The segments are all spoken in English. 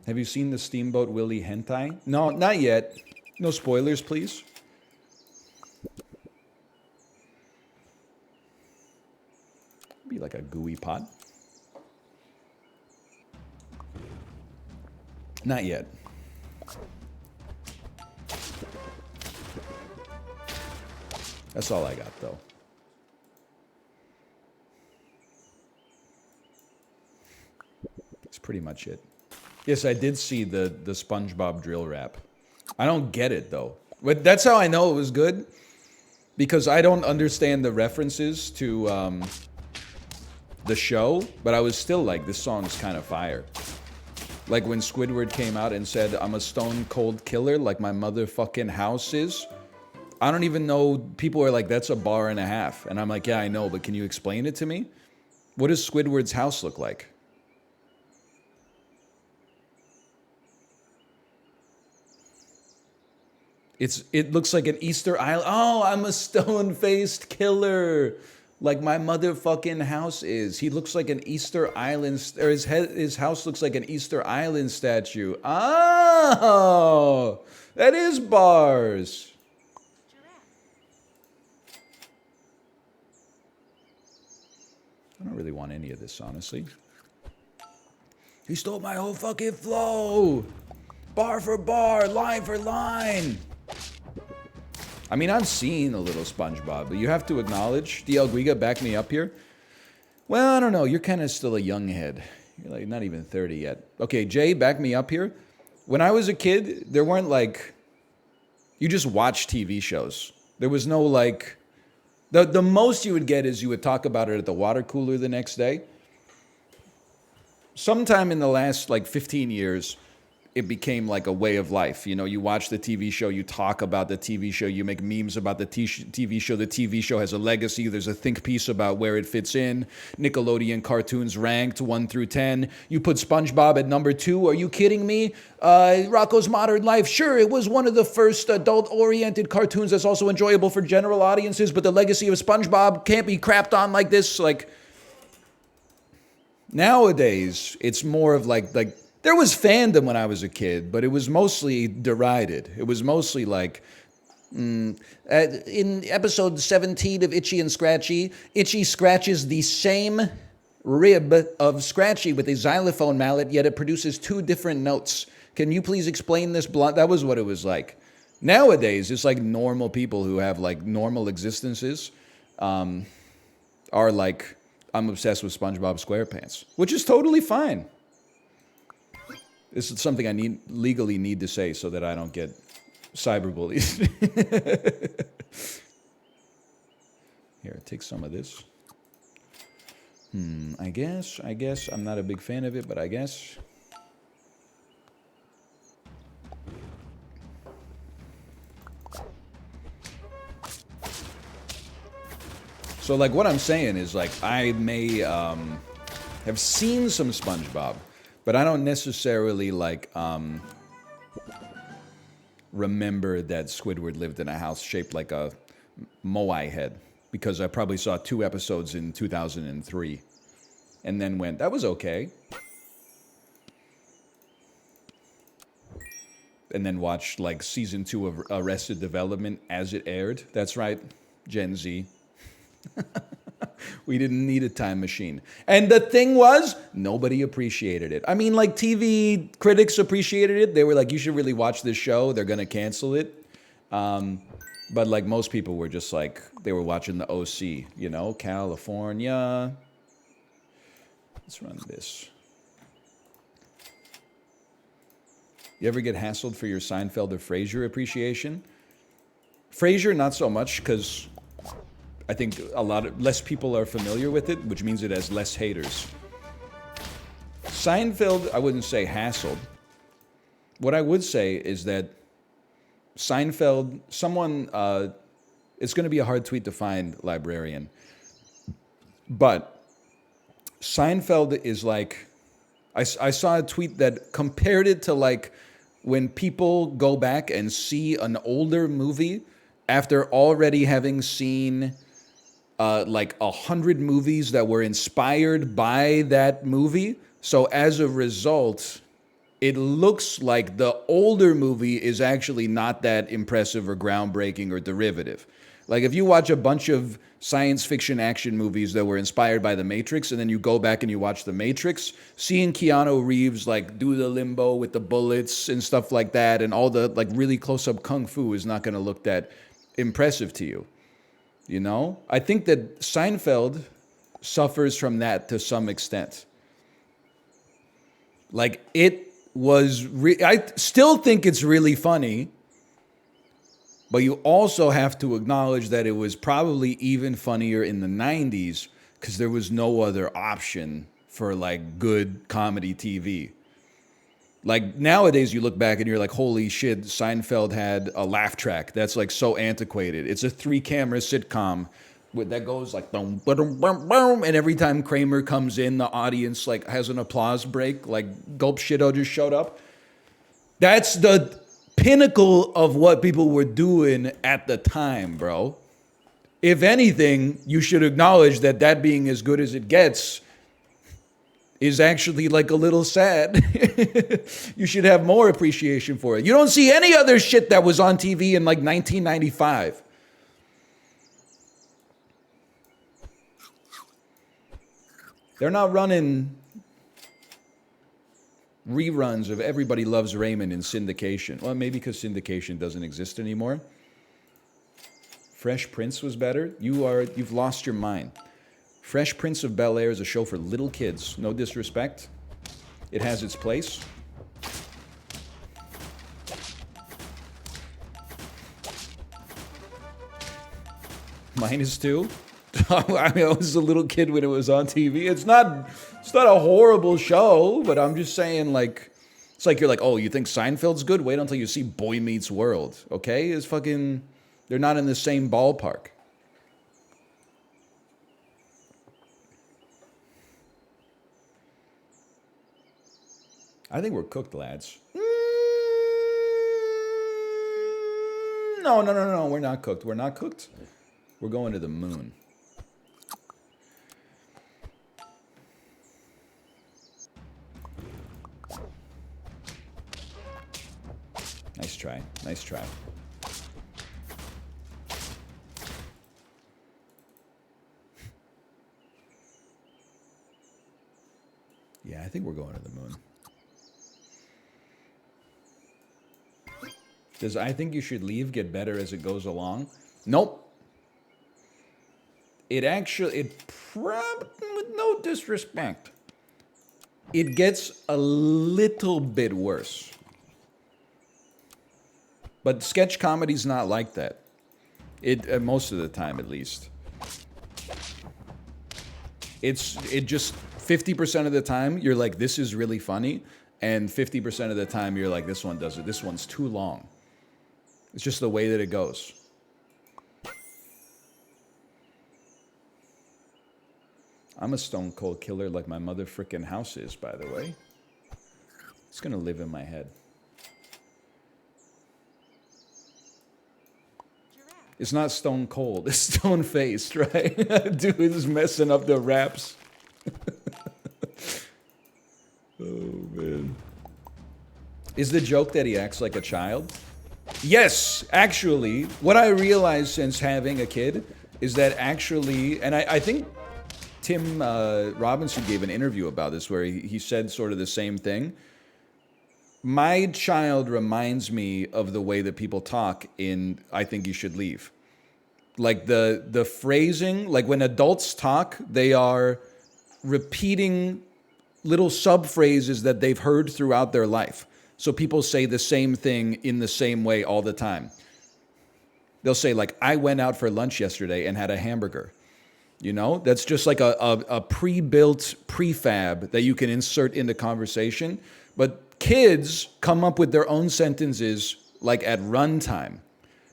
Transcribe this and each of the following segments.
Have you seen the Steamboat Willie hentai? No, not yet. No spoilers, please. Be like a gooey pot. Not yet. That's all I got, though. That's pretty much it. Yes, I did see the SpongeBob drill rap. I don't get it, though. But that's how I know it was good. Because I don't understand the references to the show, but I was still like, this song's kind of fire. Like when Squidward came out and said, I'm a stone cold killer like my motherfucking house is. I don't even know, people are like, that's a bar and a half. And I'm like, yeah, I know, but can you explain it to me? What does Squidward's house look like? It looks like an Easter Island. Oh, I'm a stone-faced killer, like my motherfucking house is. He looks like an Easter Island, or his house looks like an Easter Island statue. Oh, that is bars. I don't really want any of this, honestly. He stole my whole fucking flow. Bar for bar, line for line. I mean, I've seen a little SpongeBob, but you have to acknowledge, DL Guiga, back me up here. Well, I don't know. You're kind of still a young head. You're like not even 30 yet. Okay, Jay, back me up here. When I was a kid, there weren't like, you just watch TV shows. There was no like, the most you would get is you would talk about it at the water cooler the next day. Sometime in the last like 15 years, it became like a way of life. You know, you watch the TV show, you talk about the TV show, you make memes about the TV show. The TV show has a legacy. There's a think piece about where it fits in. Nickelodeon cartoons ranked 1 through 10. You put SpongeBob at number 2. Are you kidding me? Rocko's Modern Life. Sure, it was one of the first adult-oriented cartoons that's also enjoyable for general audiences, but the legacy of SpongeBob can't be crapped on like this. Like, nowadays, it's more of like there was fandom when I was a kid, but it was mostly derided. It was mostly like, in episode 17 of Itchy and Scratchy, Itchy scratches the same rib of Scratchy with a xylophone mallet, yet it produces 2 different notes. Can you please explain this blunt? That was what it was like. Nowadays, it's like normal people who have like normal existences are like, I'm obsessed with SpongeBob SquarePants, which is totally fine. This is something I legally need to say so that I don't get cyberbullied. Here, take some of this. I guess I'm not a big fan of it, but I guess. So like what I'm saying is like I may have seen some SpongeBob, but I don't necessarily like remember that Squidward lived in a house shaped like a moai head, because I probably saw 2 episodes in 2003 and then went, that was okay. And then watched like season 2 of Arrested Development as it aired. That's right, Gen Z. We didn't need a time machine. And the thing was, nobody appreciated it. I mean, like TV critics appreciated it. They were like, you should really watch this show. They're going to cancel it. But like most people were just like, they were watching the OC, you know, California. Let's run this. You ever get hassled for your Seinfeld or Frasier appreciation? Frasier, not so much, because I think less people are familiar with it, which means it has less haters. Seinfeld, I wouldn't say hassled. What I would say is that Seinfeld, it's going to be a hard tweet to find, librarian. But Seinfeld is like, I saw a tweet that compared it to like when people go back and see an older movie after already having seen like 100 movies that were inspired by that movie. So as a result, it looks like the older movie is actually not that impressive or groundbreaking or derivative. Like if you watch a bunch of science fiction action movies that were inspired by The Matrix, and then you go back and you watch The Matrix, seeing Keanu Reeves like do the limbo with the bullets and stuff like that, and all the like really close up kung fu is not going to look that impressive to you. You know, I think that Seinfeld suffers from that to some extent. Like it was, I still think it's really funny, but you also have to acknowledge that it was probably even funnier in the 90s because there was no other option for like good comedy TV. Like nowadays you look back and you're like, holy shit, Seinfeld had a laugh track. That's like so antiquated. It's a 3-camera sitcom that goes like boom, boom, boom, boom, and every time Kramer comes in, the audience like has an applause break, like Gulp Shido just showed up. That's the pinnacle of what people were doing at the time, bro. If anything, you should acknowledge that that being as good as it gets is actually like a little sad. You should have more appreciation for it. You don't see any other shit that was on TV in like 1995. They're not running reruns of Everybody Loves Raymond in syndication. Well, maybe because syndication doesn't exist anymore. Fresh Prince was better. You've lost your mind. Fresh Prince of Bel-Air is a show for little kids. No disrespect. It has its place. -2. I mean, I was a little kid when it was on TV. It's not a horrible show, but I'm just saying, like, it's like you're like, oh, you think Seinfeld's good? Wait until you see Boy Meets World, okay? It's fucking, they're not in the same ballpark. I think we're cooked, lads. No, we're not cooked. We're not cooked. We're going to the moon. Nice try. Nice try. Yeah, I think we're going to the moon. Does I Think You Should Leave get better as it goes along? Nope. It with no disrespect, it gets a little bit worse. But sketch comedy's not like that. Most of the time, at least. It just 50% of the time you're like, this is really funny, and 50% of the time you're like, this one doesn't. This one's too long. It's just the way that it goes. I'm a stone cold killer like my mother frickin' house is, by the way. It's gonna live in my head. It's not stone cold, it's stone faced, right? Dude is messing up the raps. Oh, man. Is the joke that he acts like a child? Yes, actually. What I realized since having a kid is that actually, and I think Tim Robinson gave an interview about this where he said sort of the same thing. My child reminds me of the way that people talk in I Think You Should Leave. Like the phrasing, like when adults talk, they are repeating little sub-phrases that they've heard throughout their life. So people say the same thing in the same way all the time. They'll say like, I went out for lunch yesterday and had a hamburger. You know, that's just like a pre-built prefab that you can insert into conversation. But kids come up with their own sentences like at runtime.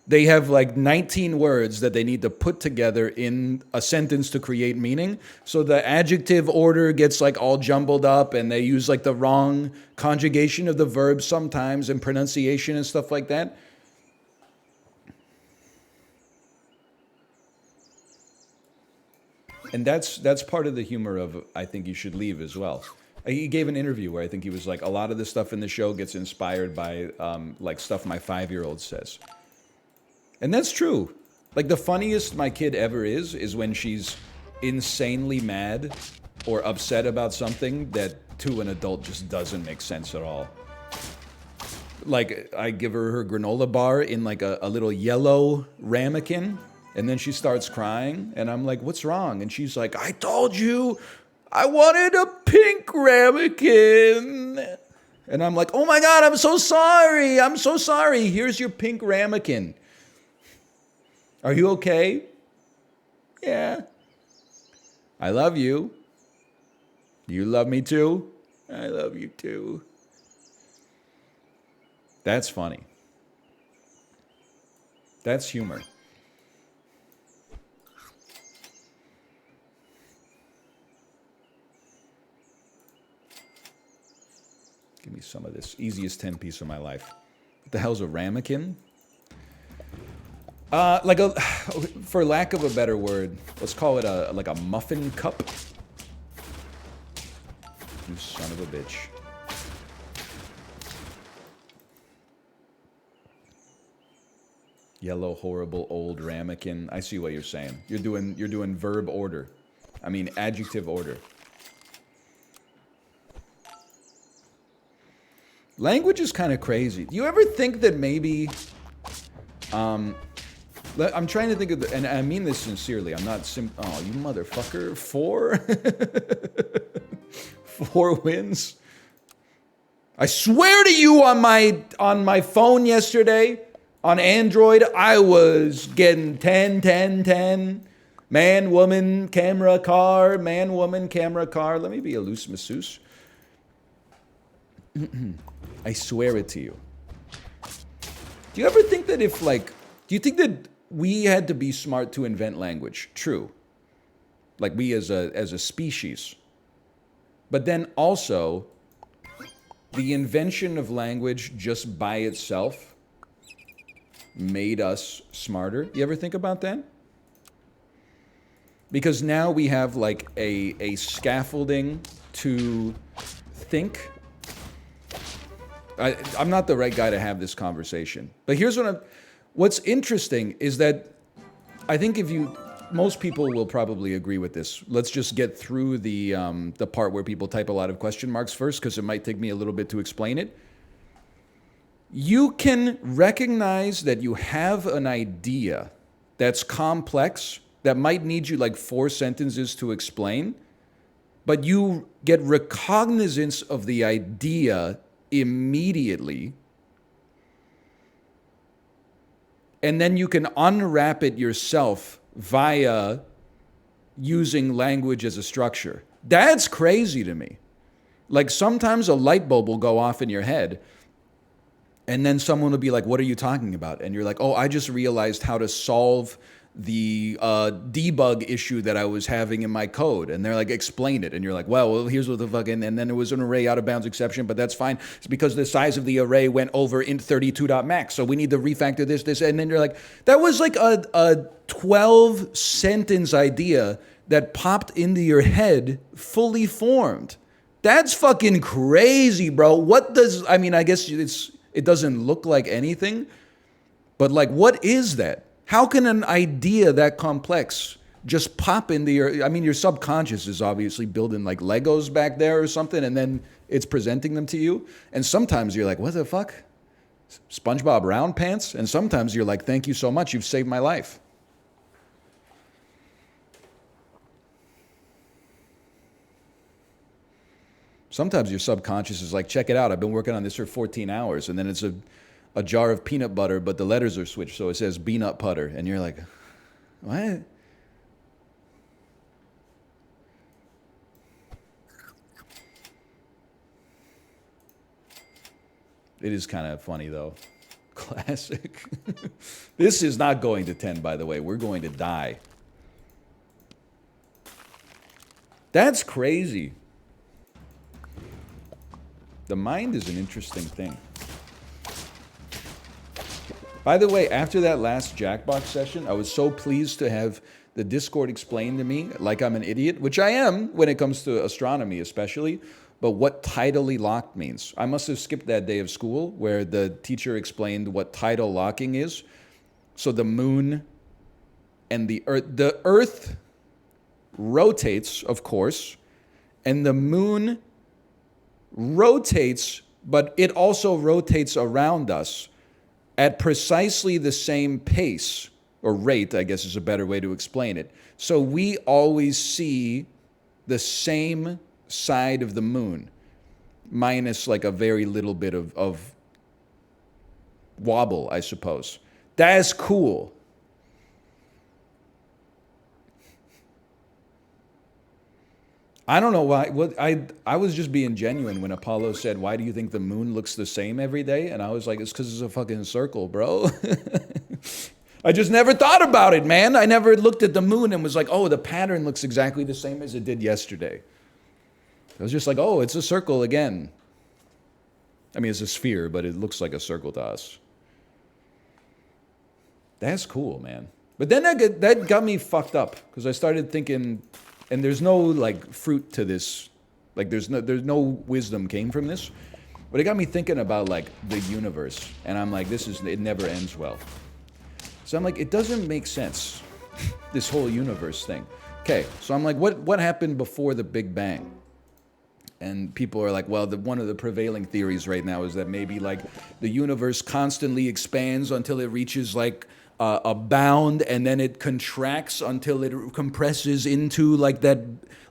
They have like 19 words that they need to put together in a sentence to create meaning. So the adjective order gets like all jumbled up and they use like the wrong conjugation of the verb sometimes and pronunciation and stuff like that. And that's part of the humor of I Think You Should Leave as well. He gave an interview where I think he was like, a lot of the stuff in the show gets inspired by like stuff my 5-year-old says. And that's true. Like the funniest my kid ever is when she's insanely mad or upset about something that to an adult just doesn't make sense at all. Like I give her granola bar in like a little yellow ramekin, and then she starts crying, and I'm like, what's wrong? And she's like, I told you I wanted a pink ramekin. And I'm like, oh my God, I'm so sorry. I'm so sorry. Here's your pink ramekin. Are you okay? Yeah. I love you. You love me too? I love you too. That's funny. That's humor. Give me some of this. Easiest 10 piece of my life. What the hell's a ramekin? Like a, for lack of a better word, let's call it like a muffin cup. You son of a bitch. Yellow, horrible, old ramekin. I see what you're saying. You're doing verb order. I mean adjective order. Language is kind of crazy. Do you ever think that maybe I'm trying to think of and I mean this sincerely. I'm not oh, you motherfucker. 4? 4 wins? I swear to you on my phone yesterday, on Android, I was getting 10, 10, 10. Man, woman, camera, car. Man, woman, camera, car. Let me be a loose masseuse. I swear it to you. Do you ever think that if, like, do you think that we had to be smart to invent language? True. Like we as a species. But then also, the invention of language just by itself made us smarter. You ever think about that? Because now we have like a scaffolding to think. I'm not the right guy to have this conversation. But here's what's interesting is that I think most people will probably agree with this. Let's just get through the part where people type a lot of question marks first, because it might take me a little bit to explain it. You can recognize that you have an idea that's complex, that might need you like 4 sentences to explain, but you get recognizance of the idea immediately, and then you can unwrap it yourself via using language as a structure. That's crazy to me. Like sometimes a light bulb will go off in your head, and then someone will be like, what are you talking about? And you're like, oh, I just realized how to solve the debug issue that I was having in my code. And they're like, explain it. And you're like, well, here's what the fucking, and then it was an array out of bounds exception, but that's fine. It's because the size of the array went over int32.max. So we need to refactor this. And then you're like, that was like a 12 sentence idea that popped into your head fully formed. That's fucking crazy, bro. I guess it doesn't look like anything, but like, what is that? How can an idea that complex just pop into your subconscious is obviously building like Legos back there or something, and then it's presenting them to you. And sometimes you're like, what the fuck? SpongeBob Round Pants? And sometimes you're like, thank you so much, you've saved my life. Sometimes your subconscious is like, check it out, I've been working on this for 14 hours, and then it's a jar of peanut butter, but the letters are switched, so it says peanut butter, and you're like, what? It is kind of funny, though. Classic. This is not going to 10, by the way. We're going to die. That's crazy. The mind is an interesting thing. By the way, after that last Jackbox session, I was so pleased to have the Discord explain to me like I'm an idiot, which I am when it comes to astronomy especially, but what tidally locked means. I must have skipped that day of school where the teacher explained what tidal locking is. So the moon and the earth rotates, of course, and the moon rotates, but it also rotates around us at precisely the same pace, or rate, I guess is a better way to explain it. So we always see the same side of the moon, minus like a very little bit of wobble, I suppose. That's cool. I don't know why. I was just being genuine when Apollo said, "Why do you think the moon looks the same every day?" And I was like, "It's because it's a fucking circle, bro." I just never thought about it, man. I never looked at the moon and was like, "Oh, the pattern looks exactly the same as it did yesterday." I was just like, "Oh, it's a circle again." I mean, it's a sphere, but it looks like a circle to us. That's cool, man. But then that got me fucked up because I started thinking, and there's no like fruit to this, like there's no wisdom came from this, but it got me thinking about like the universe, and I'm like, it never ends well. So I'm like, it doesn't make sense, this whole universe thing. Okay, so I'm like, what happened before the Big Bang? And people are like, well, one of the prevailing theories right now is that maybe like the universe constantly expands until it reaches like a bound, and then it contracts until it compresses into like that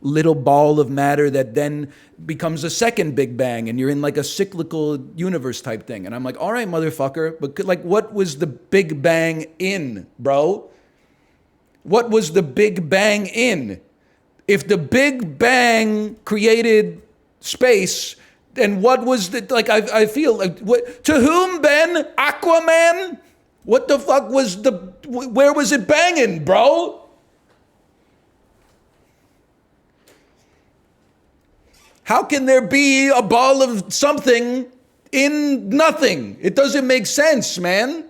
little ball of matter that then becomes a second Big Bang, and you're in like a cyclical universe type thing. And I'm like, all right, motherfucker, but like, what was the Big Bang in, bro? What was the Big Bang in? If the Big Bang created space, then what was the, like, I feel like, what, to whom, Ben? Aquaman? What the fuck was where was it banging, bro? How can there be a ball of something in nothing? It doesn't make sense, man.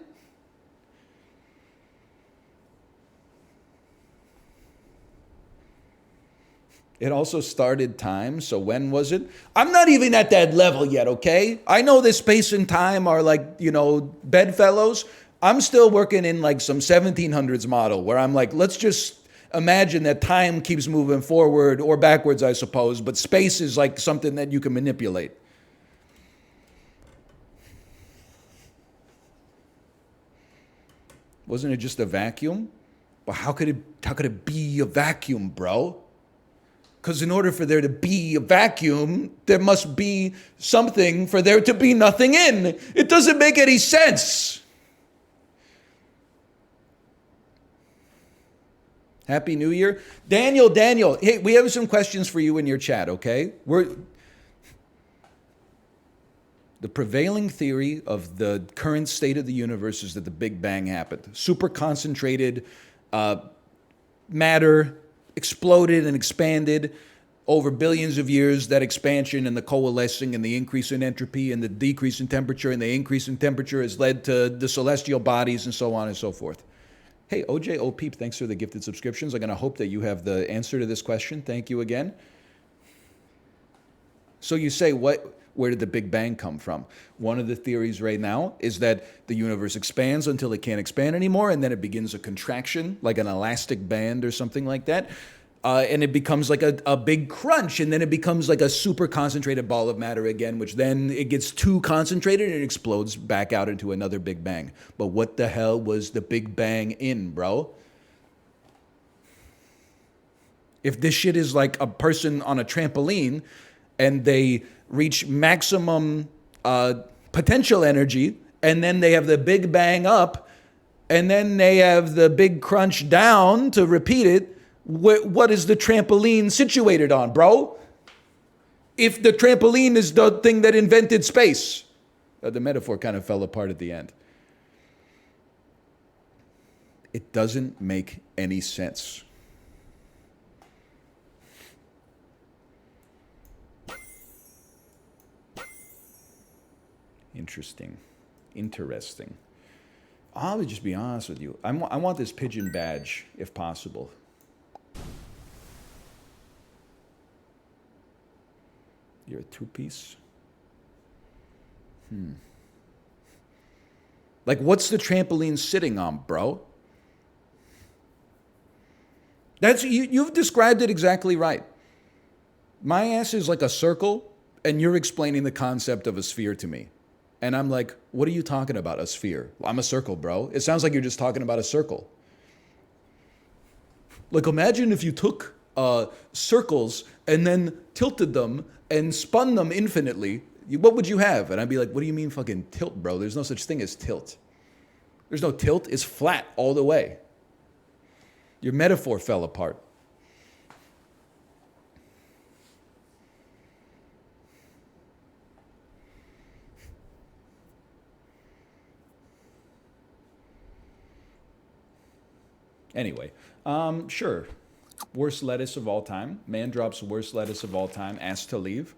It also started time, so when was it? I'm not even at that level yet, okay? I know that space and time are like, bedfellows. I'm still working in like some 1700s model where I'm like, let's just imagine that time keeps moving forward or backwards, I suppose, but space is like something that you can manipulate. Wasn't it just a vacuum? But how could it be a vacuum, bro? Because in order for there to be a vacuum, there must be something for there to be nothing in. It doesn't make any sense. Happy New Year. Daniel, hey, we have some questions for you in your chat, okay? The prevailing theory of the current state of the universe is that the Big Bang happened. Super concentrated matter exploded and expanded over billions of years. That expansion and the coalescing and the increase in entropy and the decrease in temperature and the increase in temperature has led to the celestial bodies and so on and so forth. Hey, OJ O'Peep, thanks for the gifted subscriptions. I'm going to hope that you have the answer to this question. Thank you again. So you say, where did the Big Bang come from? One of the theories right now is that the universe expands until it can't expand anymore, and then it begins a contraction, like an elastic band or something like that. And it becomes like a big crunch, and then it becomes like a super concentrated ball of matter again, which then it gets too concentrated and it explodes back out into another Big Bang. But what the hell was the Big Bang in, bro? If this shit is like a person on a trampoline and they reach maximum potential energy, and then they have the Big Bang up, and then they have the big crunch down to repeat it, what is the trampoline situated on, bro? If the trampoline is the thing that invented space. The metaphor kind of fell apart at the end. It doesn't make any sense. Interesting. I would just be honest with you. I want this pigeon badge, if possible. You're two-piece. Like, what's the trampoline sitting on, bro? You've described it exactly right. My ass is like a circle, and you're explaining the concept of a sphere to me. And I'm like, what are you talking about, a sphere? Well, I'm a circle, bro. It sounds like you're just talking about a circle. Like, imagine if you took circles and then tilted them and spun them infinitely. What would you have? And I'd be like, what do you mean fucking tilt, bro? There's no such thing as tilt. There's no tilt. It's flat all the way. Your metaphor fell apart. Anyway, sure. Worst lettuce of all time. Man drops worst lettuce of all time. Asked to leave.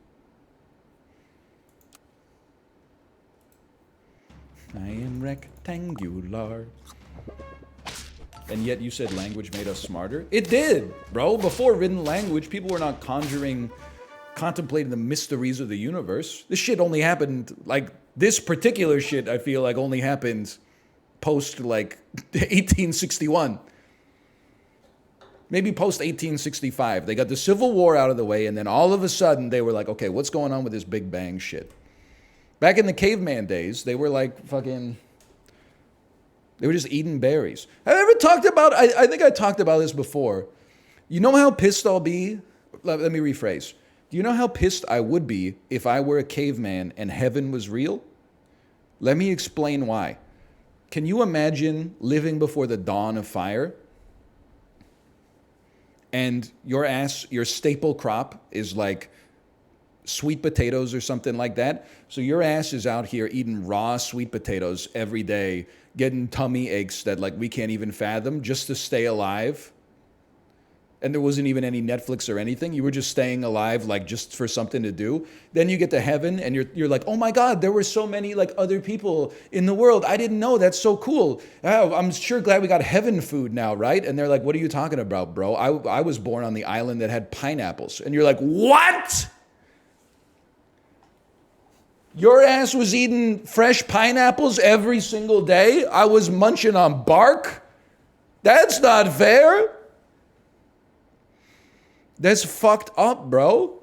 I am rectangular. And yet you said language made us smarter? It did, bro. Before written language, people were not contemplating the mysteries of the universe. This shit only happened, like, this particular shit, I feel like, only happened post, like, 1861. Maybe post 1865. They got the Civil War out of the way, and then all of a sudden they were like, okay, what's going on with this Big Bang shit? Back in the caveman days, they were like fucking, they were just eating berries. Have I ever talked about, I think I talked about this before. You know how pissed I'll be? Let me rephrase. Do you know how pissed I would be if I were a caveman and heaven was real? Let me explain why. Can you imagine living before the dawn of fire? And your staple crop is like sweet potatoes or something like that. So your ass is out here eating raw sweet potatoes every day, getting tummy aches that like we can't even fathom just to stay alive. And there wasn't even any Netflix or anything. You were just staying alive like just for something to do. Then you get to heaven and you're like, oh my God, there were so many like other people in the world. I didn't know. That's so cool. Oh, I'm sure glad we got heaven food now, right? And they're like, what are you talking about, bro? I was born on the island that had pineapples. And you're like, what? Your ass was eating fresh pineapples every single day? I was munching on bark? That's not fair. That's fucked up, bro.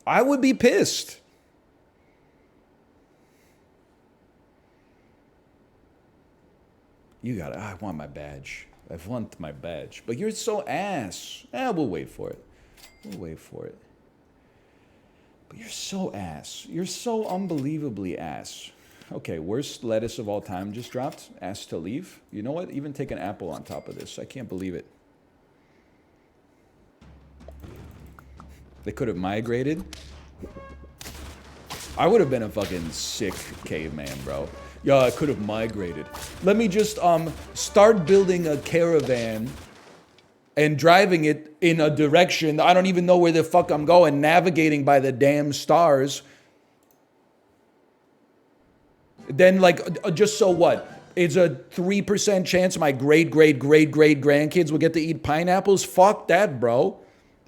I would be pissed. I want my badge. I want my badge. But you're so ass. We'll wait for it. We'll wait for it. But you're so ass. You're so unbelievably ass. Okay, worst lettuce of all time just dropped. Asked to leave. You know what? Even take an apple on top of this. I can't believe it. They could have migrated. I would have been a fucking sick caveman, bro. Yeah, I could have migrated. Let me just start building a caravan and driving it in a direction. I don't even know where the fuck I'm going, navigating by the damn stars. Then, like, just so what? It's a 3% chance my great-great-great-great-grandkids will get to eat pineapples? Fuck that, bro.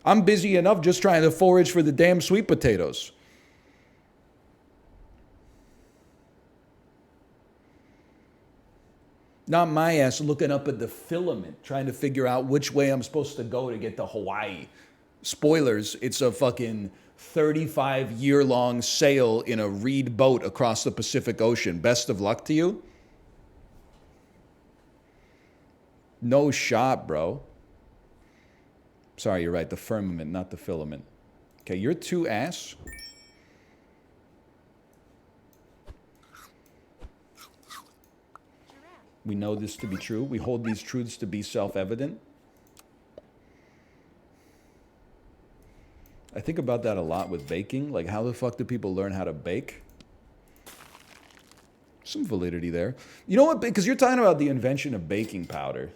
I'm busy enough just trying to forage for the damn sweet potatoes. Not my ass looking up at the filament, trying to figure out which way I'm supposed to go to get to Hawaii. Spoilers, it's a fucking 35-year-long sail in a reed boat across the Pacific Ocean. Best of luck to you. No shot, bro. Sorry, you're right. The firmament, not the filament. Okay, you're too ass. We know this to be true. We hold these truths to be self-evident. I think about that a lot with baking. Like, how the fuck do people learn how to bake? Some validity there. You know what? Because you're talking about the invention of baking powder.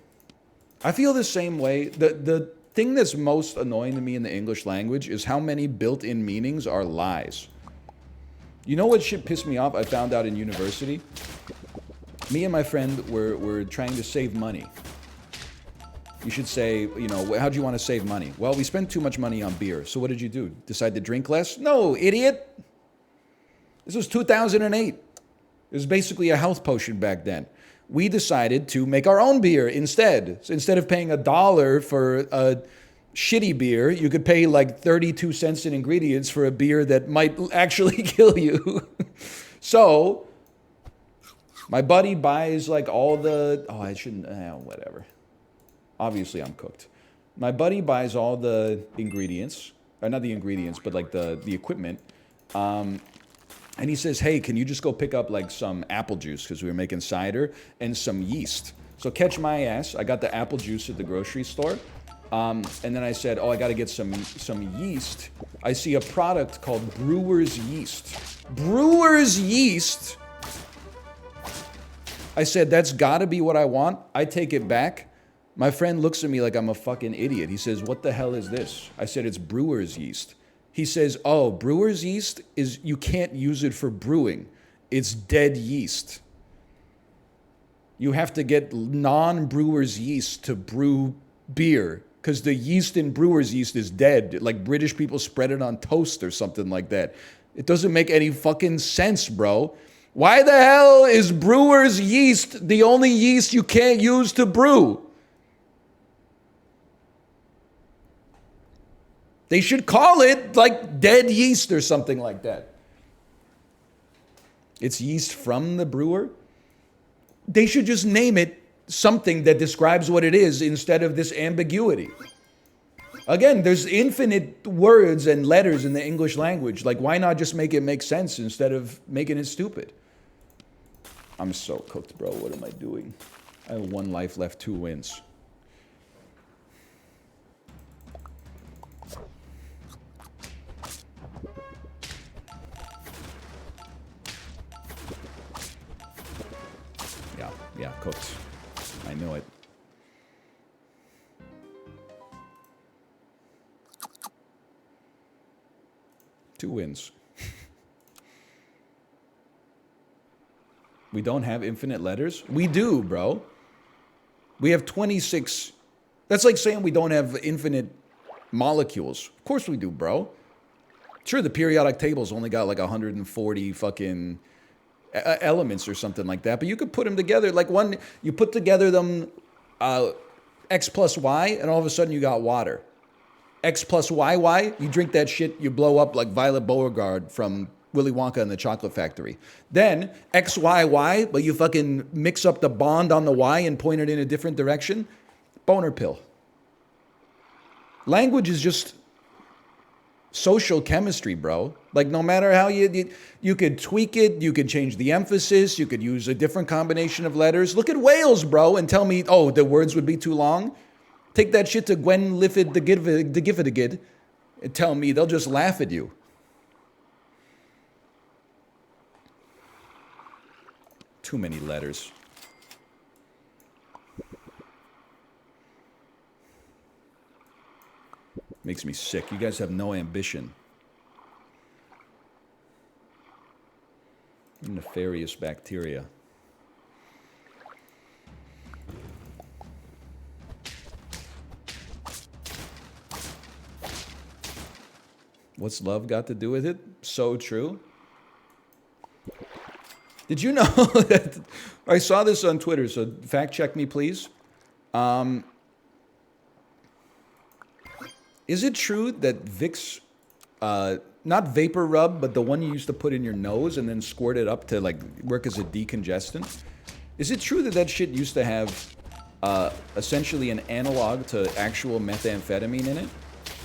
I feel the same way. The thing that's most annoying to me in the English language is how many built-in meanings are lies. You know what shit pissed me off? I found out in university. Me and my friend were trying to save money. You should say, you know, how do you want to save money? Well, we spend too much money on beer. So what did you do? Decide to drink less? No, idiot. This was 2008. It was basically a health potion back then. We decided to make our own beer instead. So instead of paying $1 for a shitty beer, you could pay like 32 cents in ingredients for a beer that might actually kill you. So my buddy buys like all the, oh, I shouldn't, whatever. Obviously I'm cooked. My buddy buys all the ingredients, or not the ingredients, but like the equipment. And he says, hey, can you just go pick up like some apple juice, because we were making cider, and some yeast. So catch my ass, I got the apple juice at the grocery store. And then I said, oh, I got to get some yeast. I see a product called Brewer's Yeast. Brewer's Yeast? I said, that's got to be what I want. I take it back. My friend looks at me like I'm a fucking idiot. He says, what the hell is this? I said, it's Brewer's Yeast. He says, oh, brewer's yeast is, you can't use it for brewing. It's dead yeast. You have to get non-brewer's yeast to brew beer, because the yeast in brewer's yeast is dead. Like British people spread it on toast or something like that. It doesn't make any fucking sense, bro. Why the hell is brewer's yeast the only yeast you can't use to brew? They should call it like dead yeast or something like that. It's yeast from the brewer. They should just name it something that describes what it is instead of this ambiguity. Again, there's infinite words and letters in the English language. Like, why not just make it make sense instead of making it stupid? I'm so cooked, bro. What am I doing? I have 1 life left, 2 wins. Yeah, cooked. I know it. Two wins. We don't have infinite letters? We do, bro. We have 26. That's like saying we don't have infinite molecules. Of course we do, bro. Sure, the periodic table's only got like 140 fucking elements or something like that, but you could put them together like one. You put together them X plus Y, and all of a sudden you got water. X plus YY, you drink that shit, you blow up like Violet Beauregard from Willy Wonka and the Chocolate Factory. Then XYY, but you fucking mix up the bond on the Y and point it in a different direction. Boner pill. Language is just social chemistry, bro. Like, no matter how you could tweak it, you could change the emphasis, you could use a different combination of letters. Look at Wales, bro, and tell me, oh, the words would be too long? Take that shit to Gwen Liffid the Giffid and tell me they'll just laugh at you. Too many letters. Makes me sick. You guys have no ambition. Nefarious bacteria. What's love got to do with it? So true. Did you know that I saw this on Twitter, so fact check me, please. Is it true that Vicks, not vapor rub, but the one you used to put in your nose and then squirt it up to like work as a decongestant? Is it true that that shit used to have essentially an analog to actual methamphetamine in it?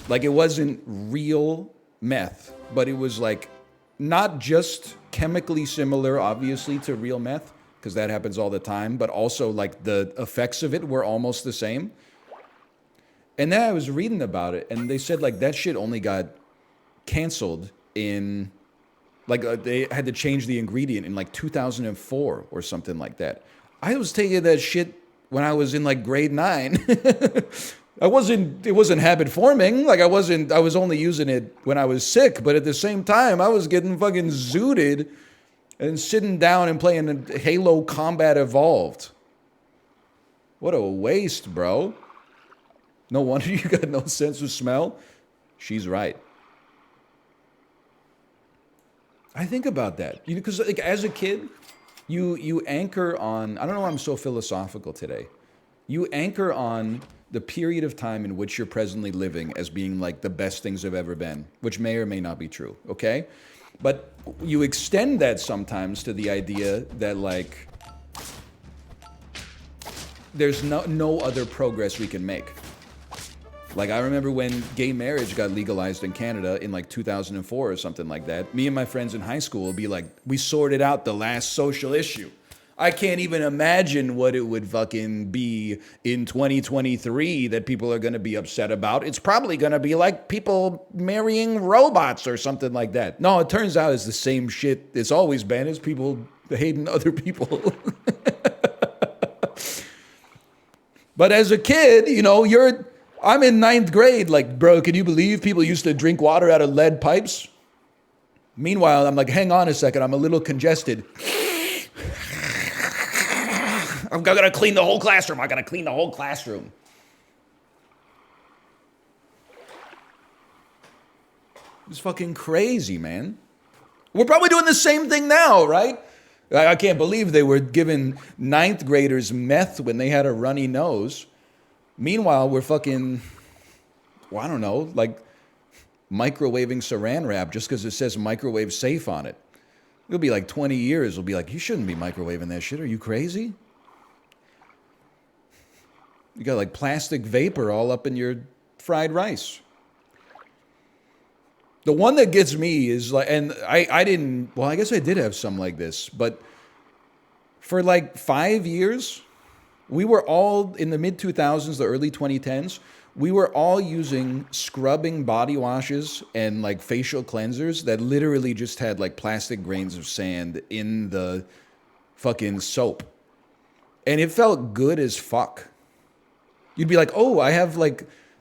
Like, it wasn't real meth, but it was like not just chemically similar, obviously, to real meth, because that happens all the time, but also like the effects of it were almost the same. And then I was reading about it, and they said like that shit only got canceled in, like they had to change the ingredient in like 2004 or something like that. I was taking that shit when I was in like grade 9. It wasn't habit forming. Like I was only using it when I was sick, but at the same time, I was getting fucking zooted and sitting down and playing Halo Combat Evolved. What a waste, bro. No wonder you got no sense of smell. She's right. I think about that. Because like, as a kid, you anchor on, I don't know why I'm so philosophical today. You anchor on the period of time in which you're presently living as being like the best things have ever been, which may or may not be true, okay? But you extend that sometimes to the idea that like there's no other progress we can make. Like, I remember when gay marriage got legalized in Canada in like 2004 or something like that. Me and my friends in high school would be like, we sorted out the last social issue. I can't even imagine what it would fucking be in 2023 that people are going to be upset about. It's probably going to be like people marrying robots or something like that. No, it turns out it's the same shit it's always been. It's people hating other people. But as a kid, you know, I'm in 9th grade. Like, bro, can you believe people used to drink water out of lead pipes? Meanwhile, I'm like, hang on a second. I'm a little congested. I'm gonna clean the whole classroom. I gotta clean the whole classroom. It's fucking crazy, man. We're probably doing the same thing now, right? I can't believe they were giving 9th graders meth when they had a runny nose. Meanwhile, we're fucking, well, I don't know, like microwaving saran wrap just because it says microwave safe on it. It'll be like 20 years. We'll be like, you shouldn't be microwaving that shit. Are you crazy? You got like plastic vapor all up in your fried rice. The one that gets me is like, and I didn't, well, I guess I did have some like this, but for like 5 years, we were all in the mid 2000s, the early 2010s, we were all using scrubbing body washes and like facial cleansers that literally just had like plastic grains of sand in the fucking soap. And it felt good as fuck. You'd be like, oh,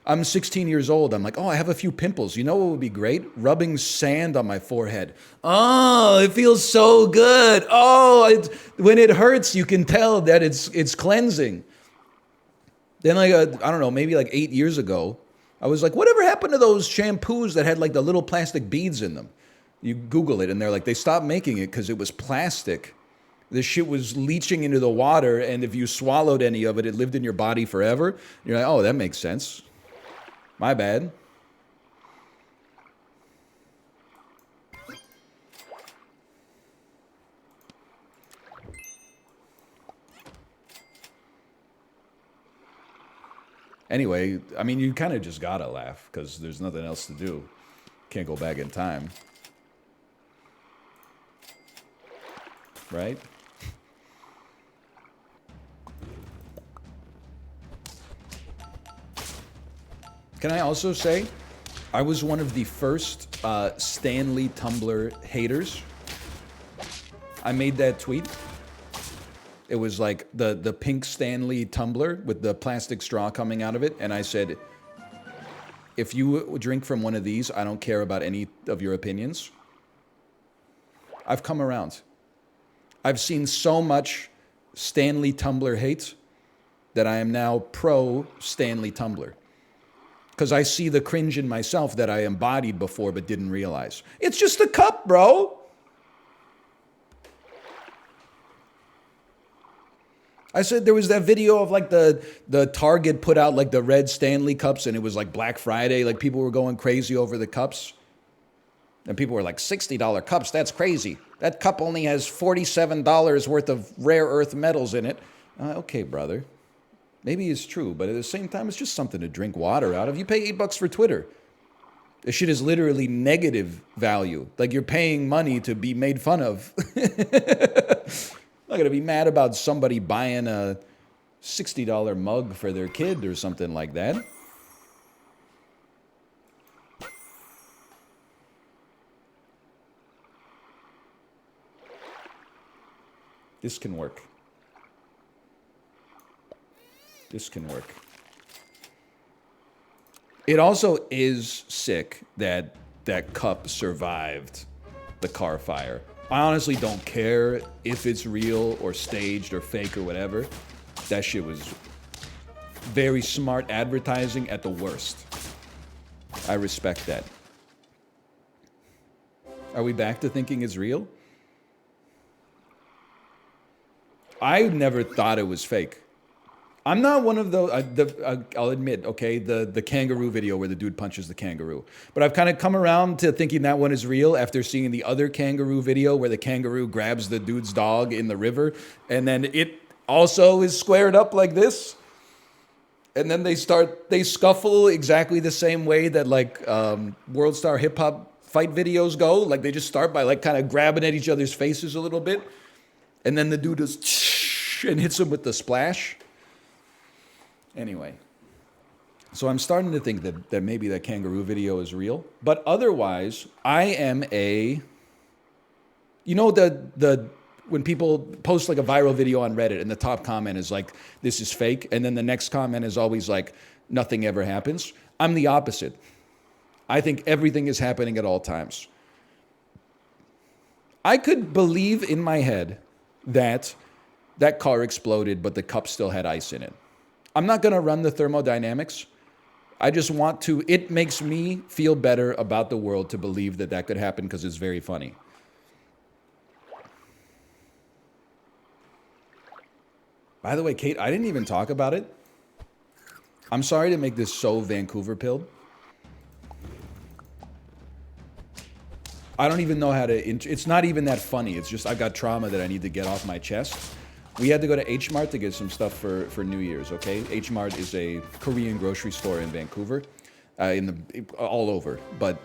I'm 16 years old. I'm like, oh, I have a few pimples. You know what would be great? Rubbing sand on my forehead. Oh, it feels so good. Oh, when it hurts, you can tell that it's cleansing. Then like, I don't know, maybe like 8 years ago, I was like, whatever happened to those shampoos that had like the little plastic beads in them? You Google it and they're like, they stopped making it because it was plastic. This shit was leaching into the water, and if you swallowed any of it, it lived in your body forever. You're like, oh, that makes sense. My bad. Anyway, I mean, you kind of just gotta laugh because there's nothing else to do. Can't go back in time. Right? Can I also say, I was one of the first Stanley Tumbler haters. I made that tweet. It was like the pink Stanley tumbler with the plastic straw coming out of it. And I said, if you drink from one of these, I don't care about any of your opinions. I've come around. I've seen so much Stanley Tumbler hate that I am now pro Stanley Tumbler. Because I see the cringe in myself that I embodied before but didn't realize. It's just a cup, bro. I said there was that video of like the Target put out like the red Stanley cups and it was like Black Friday. Like people were going crazy over the cups. And people were like, $60 cups, that's crazy. That cup only has $47 worth of rare earth metals in it. Okay, brother. Maybe it's true, but at the same time, it's just something to drink water out of. You pay $8 for Twitter. This shit is literally negative value. Like you're paying money to be made fun of. I'm not gonna be mad about somebody buying a $60 mug for their kid or something like that. This can work. This can work. It also is sick that that cup survived the car fire. I honestly don't care if it's real or staged or fake or whatever. That shit was very smart advertising at the worst. I respect that. Are we back to thinking it's real? I never thought it was fake. I'm not one of those, I'll admit, okay, the kangaroo video where the dude punches the kangaroo. But I've kind of come around to thinking that one is real after seeing the other kangaroo video where the kangaroo grabs the dude's dog in the river, and then it also is squared up like this. And then they scuffle exactly the same way that like World Star Hip Hop fight videos go. Like they just start by like kind of grabbing at each other's faces a little bit. And then the dude does and hits him with the splash. Anyway, so I'm starting to think that maybe that kangaroo video is real. But otherwise, I am you know, when people post like a viral video on Reddit and the top comment is like, this is fake. And then the next comment is always like, nothing ever happens. I'm the opposite. I think everything is happening at all times. I could believe in my head that car exploded, but the cup still had ice in it. I'm not going to run the thermodynamics. I just want to, it makes me feel better about the world to believe that could happen because it's very funny. By the way, Kate, I didn't even talk about it. I'm sorry to make this so Vancouver pilled. I don't even know how to, it's not even that funny. It's just I've got trauma that I need to get off my chest. We had to go to H Mart to get some stuff for New Year's, okay? H Mart is a Korean grocery store in Vancouver, all over, but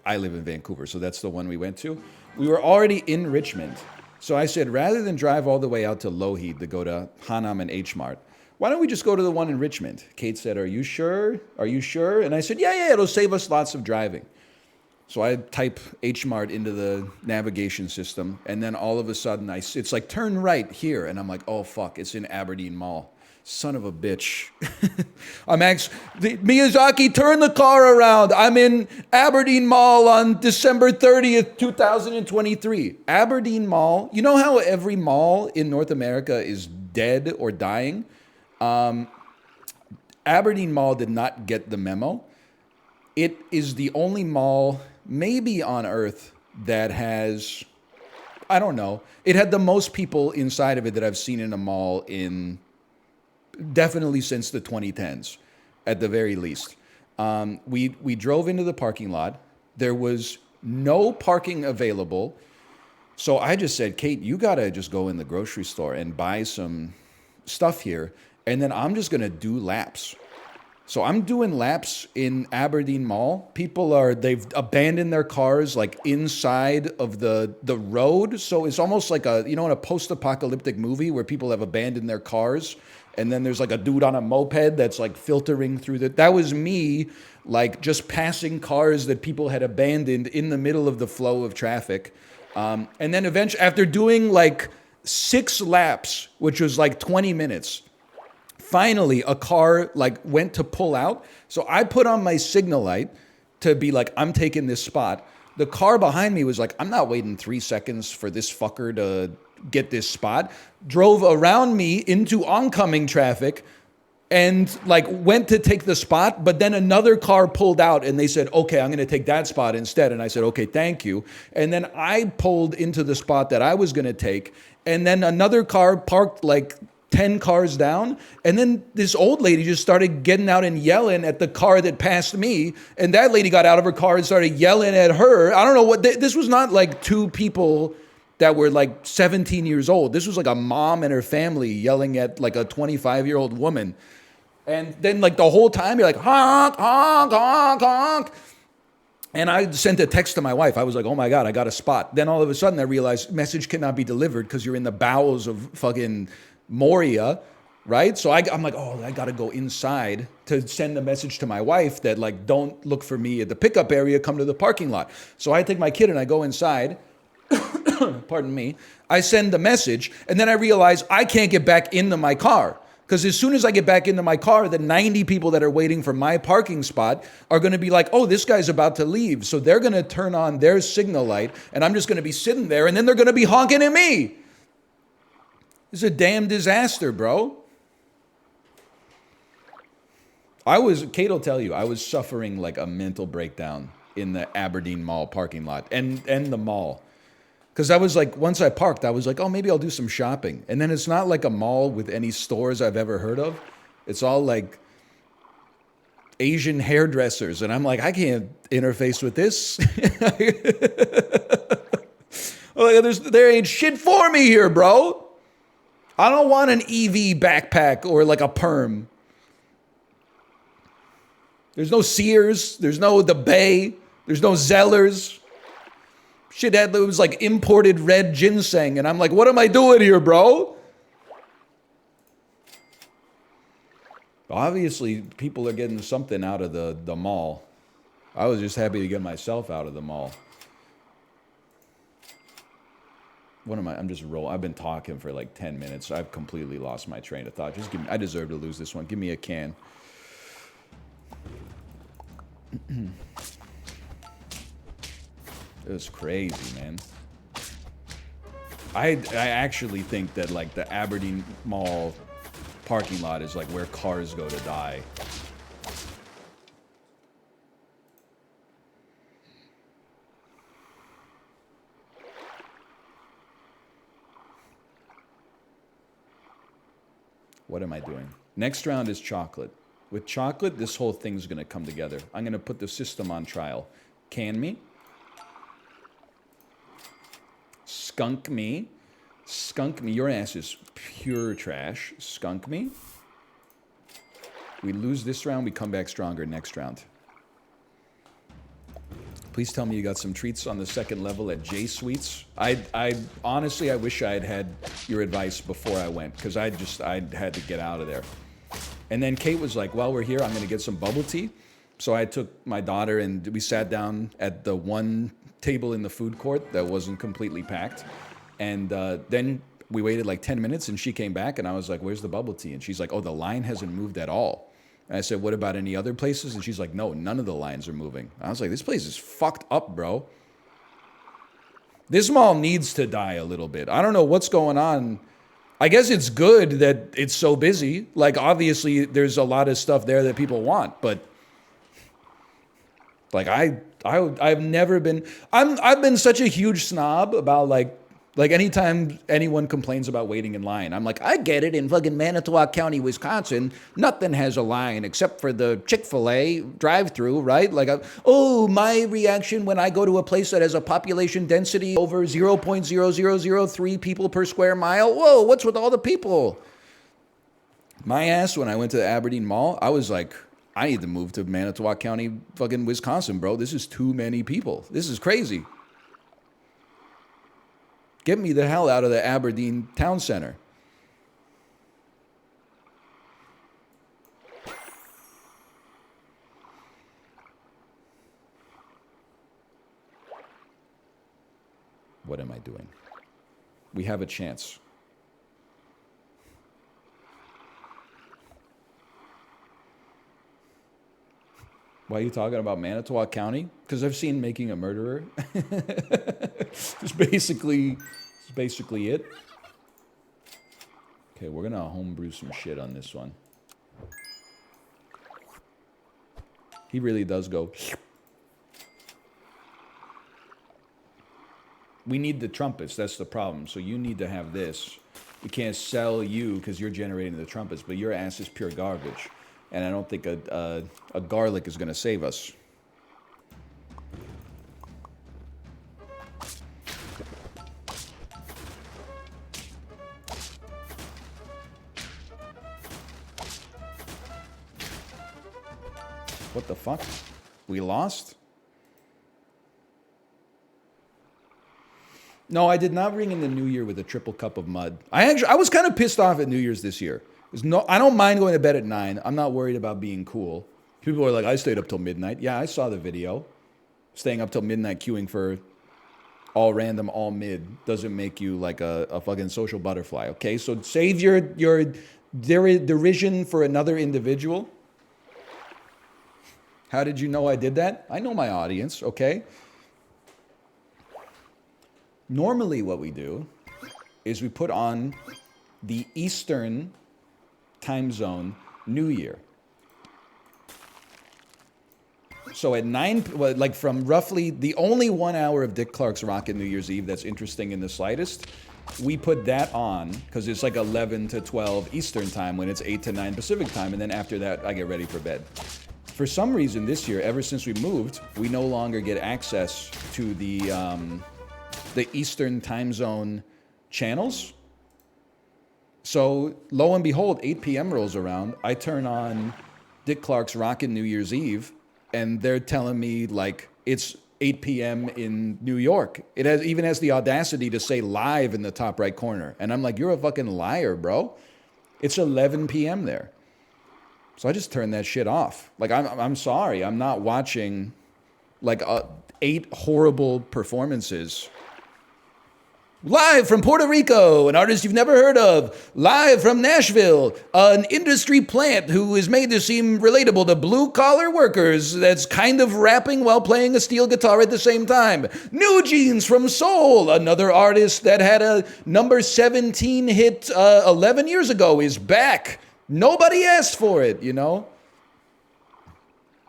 I live in Vancouver, so that's the one we went to. We were already in Richmond, so I said, rather than drive all the way out to Lougheed to go to Hanam and H Mart, why don't we just go to the one in Richmond? Kate said, are you sure? Are you sure? And I said, yeah, it'll save us lots of driving. So I type H Mart into the navigation system, and then all of a sudden it's like, turn right here. And I'm like, oh, fuck, it's in Aberdeen Mall. Son of a bitch. Miyazaki, turn the car around. I'm in Aberdeen Mall on December 30th, 2023. Aberdeen Mall, you know how every mall in North America is dead or dying? Aberdeen Mall did not get the memo. It is the only mall maybe on Earth that has, I don't know, it had the most people inside of it that I've seen in a mall in definitely since the 2010s, at the very least. We drove into the parking lot. There was no parking available. So I just said, Kate, you got to just go in the grocery store and buy some stuff here. And then I'm just going to do laps. So I'm doing laps in Aberdeen Mall. They've abandoned their cars like inside of the road. So it's almost like in a post-apocalyptic movie where people have abandoned their cars and then there's like a dude on a moped that's like filtering through that was me, like just passing cars that people had abandoned in the middle of the flow of traffic. And then eventually, after doing like 6 laps, which was like 20 minutes, finally, a car like went to pull out. So I put on my signal light to be like, I'm taking this spot. The car behind me was like, I'm not waiting 3 seconds for this fucker to get this spot. Drove around me into oncoming traffic and like went to take the spot. But then another car pulled out and they said, okay, I'm going to take that spot instead. And I said, okay, thank you. And then I pulled into the spot that I was going to take. And then another car parked like 10 cars down, and then this old lady just started getting out and yelling at the car that passed me, and that lady got out of her car and started yelling at her. I don't know what, this was not like 2 people that were like 17 years old. This was like a mom and her family yelling at like a 25-year-old woman. And then like the whole time you're like, honk, honk, honk, honk. And I sent a text to my wife. I was like, oh my God, I got a spot. Then all of a sudden I realized message cannot be delivered because you're in the bowels of fucking Moria, right? So I'm like, oh, I got to go inside to send a message to my wife that like, don't look for me at the pickup area, come to the parking lot. So I take my kid and I go inside, pardon me. I send the message and then I realize I can't get back into my car because as soon as I get back into my car, the 90 people that are waiting for my parking spot are going to be like, oh, this guy's about to leave. So they're going to turn on their signal light and I'm just going to be sitting there and then they're going to be honking at me. It's a damn disaster, bro. Kate will tell you, I was suffering like a mental breakdown in the Aberdeen Mall parking lot and the mall. Because I was like, once I parked, I was like, oh, maybe I'll do some shopping. And then it's not like a mall with any stores I've ever heard of. It's all like Asian hairdressers. And I'm like, I can't interface with this. Like, there ain't shit for me here, bro. I don't want an EV backpack or like a perm. There's no Sears. There's no The Bay. There's no Zellers. Shit, it was like imported red ginseng. And I'm like, what am I doing here, bro? Obviously, people are getting something out of the mall. I was just happy to get myself out of the mall. What am I? I'm just rolling. I've been talking for like 10 minutes. I've completely lost my train of thought. Just give me, I deserve to lose this one. Give me a can. It was crazy, man. I actually think that like the Aberdeen Mall parking lot is like where cars go to die. What am I doing? Next round is chocolate. With chocolate, this whole thing's gonna come together. I'm gonna put the system on trial. Can me. Skunk me. Skunk me. Your ass is pure trash. Skunk me. We lose this round, we come back stronger next round. Please tell me you got some treats on the second level at J Sweets. I honestly, I wish I had your advice before I went, because I had to get out of there. And then Kate was like, while we're here, I'm going to get some bubble tea. So I took my daughter and we sat down at the one table in the food court that wasn't completely packed. And then we waited like 10 minutes and she came back and I was like, where's the bubble tea? And she's like, oh, the line hasn't moved at all. And I said, what about any other places? And she's like, no, none of the lines are moving. I was like, this place is fucked up, bro. This mall needs to die a little bit. I don't know what's going on. I guess it's good that it's so busy. Like, obviously, there's a lot of stuff there that people want, but like, I've never been. I've been such a huge snob about like anytime anyone complains about waiting in line, I'm like, I get it. In fucking Manitowoc County, Wisconsin, nothing has a line except for the Chick-fil-A drive-through, right? Like, my reaction when I go to a place that has a population density over 0.0003 people per square mile. Whoa, what's with all the people? My ass, when I went to the Aberdeen Mall, I was like, I need to move to Manitowoc County, fucking Wisconsin, bro. This is too many people. This is crazy. Get me the hell out of the Aberdeen town center. What am I doing? We have a chance. Why are you talking about Manitowoc County? Because I've seen Making a Murderer. It's basically it. Okay, we're gonna homebrew some shit on this one. He really does go. We need the trumpets, that's the problem. So you need to have this. We can't sell you because you're generating the trumpets, but your ass is pure garbage. And I don't think a garlic is going to save us. What the fuck? We lost? No, I did not ring in the New Year with a triple cup of mud. I was kind of pissed off at New Year's this year. I don't mind going to bed at 9. I'm not worried about being cool. People are like, I stayed up till midnight. Yeah, I saw the video. Staying up till midnight queuing for all random, all mid doesn't make you like a fucking social butterfly, okay? So save your derision for another individual. How did you know I did that? I know my audience, okay? Normally what we do is we put on the Eastern time zone New Year. So at 9, well, like from roughly the only 1 hour of Dick Clark's Rockin' New Year's Eve that's interesting in the slightest, we put that on because it's like 11 to 12 Eastern time when it's 8 to 9 Pacific time. And then after that, I get ready for bed. For some reason this year, ever since we moved, we no longer get access to the Eastern time zone channels. So lo and behold, 8 p.m. rolls around. I turn on Dick Clark's Rockin' New Year's Eve, and they're telling me like it's 8 p.m. in New York. It even has the audacity to say live in the top right corner. And I'm like, you're a fucking liar, bro. It's 11 p.m. there. So I just turned that shit off. Like, I'm sorry. I'm not watching like 8 horrible performances. Live from Puerto Rico, an artist you've never heard of. Live from Nashville, an industry plant who is made to seem relatable to blue-collar workers that's kind of rapping while playing a steel guitar at the same time. New Jeans from Seoul, another artist that had a number 17 hit 11 years ago, is back. Nobody asked for it, you know?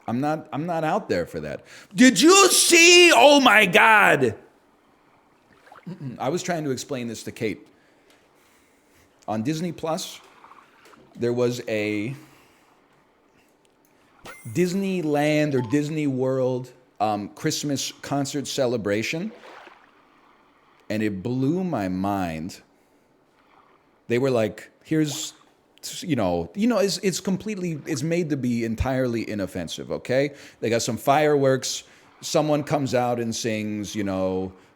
I'm not out there for that. Did you see? Oh my God. I was trying to explain this to Kate. On Disney Plus, there was a Disneyland or Disney World Christmas concert celebration, and it blew my mind. They were like, here's, it's made to be entirely inoffensive, okay? They got some fireworks. Someone comes out and sings,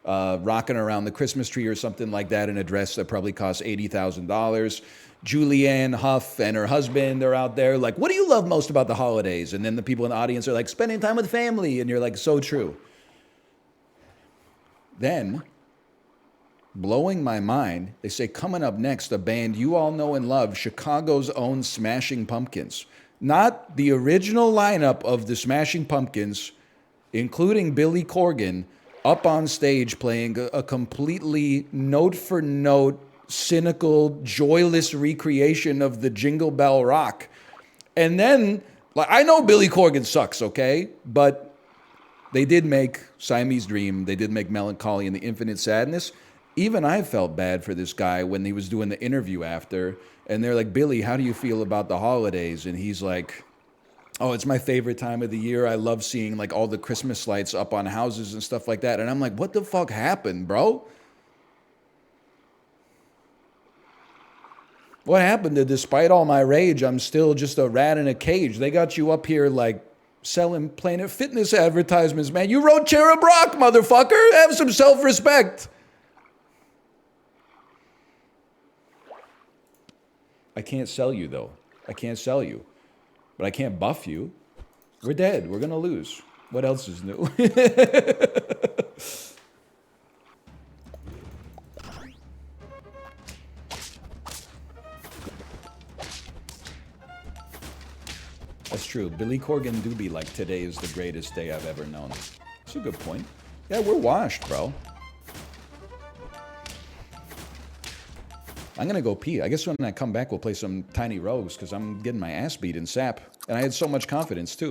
rocking around the Christmas tree or something like that in a dress that probably costs $80,000. Julianne Hough and her husband are out there like, what do you love most about the holidays? And then the people in the audience are like, spending time with family. And you're like, so true. Then, blowing my mind, they say, coming up next, a band you all know and love, Chicago's own Smashing Pumpkins. Not the original lineup of the Smashing Pumpkins, including Billy Corgan, up on stage playing a completely note-for-note, cynical, joyless recreation of the Jingle Bell Rock. And then, like, I know Billy Corgan sucks, okay? But they did make Siamese Dream, they did make Melancholy and the Infinite Sadness. Even I felt bad for this guy when he was doing the interview after, and they're like, Billy, how do you feel about the holidays? And he's like, oh, it's my favorite time of the year. I love seeing like all the Christmas lights up on houses and stuff like that. And I'm like, what the fuck happened, bro? What happened to, despite all my rage, I'm still just a rat in a cage? They got you up here like selling Planet Fitness advertisements, man. You wrote Cherub Rock, motherfucker. Have some self-respect. I can't sell you, though. I can't sell you. But I can't buff you. We're dead. We're going to lose. What else is new? That's true. Billy Corgan do be like, today is the greatest day I've ever known. That's a good point. Yeah, we're washed, bro. I'm going to go pee. I guess when I come back, we'll play some Tiny Rogues because I'm getting my ass beat in SAP. And I had so much confidence, too.